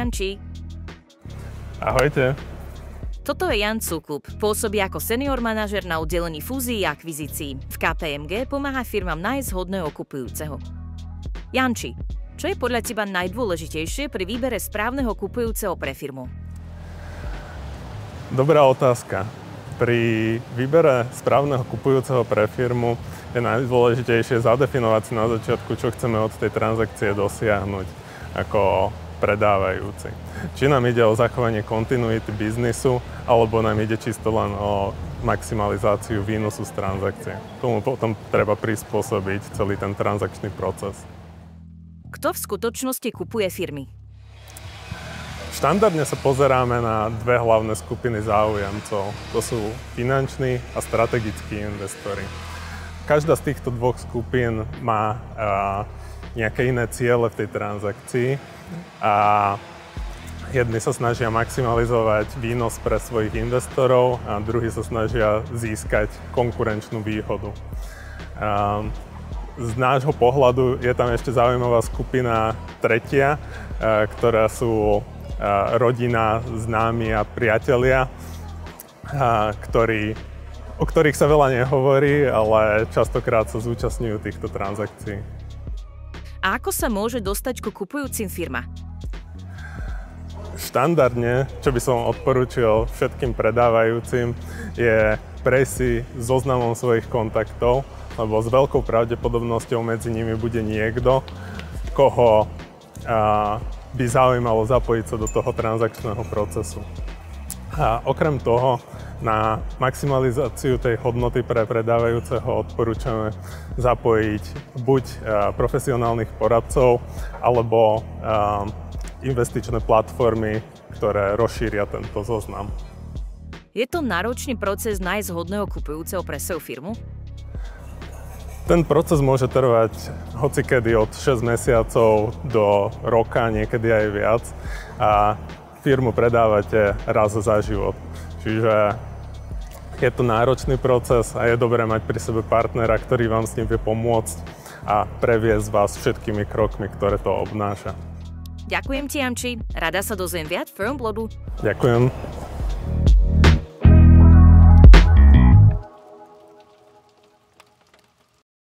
Janči. Ahojte. Toto je Jan Cukup, pôsobí ako senior manažer na oddelení fúzií a akvizícií. V KPMG pomáha firmám nájsť hodného kupujúceho. Janči, čo je podľa teba najdôležitejšie pri výbere správneho kupujúceho pre firmu? Dobrá otázka. Pri výbere správneho kupujúceho pre firmu je najdôležitejšie zadefinovať si na začiatku, čo chceme od tej transakcie dosiahnuť ako predávajúci. Či nám ide o zachovanie kontinuity biznisu, alebo nám ide čisto len o maximalizáciu výnosu z transakcie. Tomu potom treba prispôsobiť celý ten transakčný proces. Kto v skutočnosti kupuje firmy? Štandardne sa pozeráme na dve hlavné skupiny záujemcov. To sú finanční a strategickí investori. Každá z týchto dvoch skupín má nejaké iné ciele v tej transakcii a jedni sa snažia maximalizovať výnos pre svojich investorov a druhí sa snažia získať konkurenčnú výhodu. Z nášho pohľadu je tam ešte zaujímavá skupina tretia, ktorá sú rodina, známi a priatelia, o ktorých sa veľa nehovorí, ale častokrát sa zúčastňujú týchto transakcií. A ako sa môže dostať ku kupujúcim firma? Štandardne, čo by som odporúčil všetkým predávajúcim, je prejsť si zoznamom svojich kontaktov, lebo s veľkou pravdepodobnosťou medzi nimi bude niekto, koho by zaujímalo zapojiť sa do toho transakčného procesu. A okrem toho, na maximalizáciu tej hodnoty pre predávajúceho odporúčame zapojiť buď profesionálnych poradcov, alebo investičné platformy, ktoré rozšíria tento zoznam. Je to náročný proces nájsť hodného kupujúceho pre svoju firmu? Ten proces môže trvať hocikedy od 6 mesiacov do roka, niekedy aj viac. A firmu predávate raz za život. Čiže je to náročný proces a je dobré mať pri sebe partnera, ktorý vám s ním vie pomôcť a previesť vás všetkými krokmi, ktoré to obnáša. Ďakujem ti, Janči. Rada sa dozviem viac v Firmblogu. Ďakujem.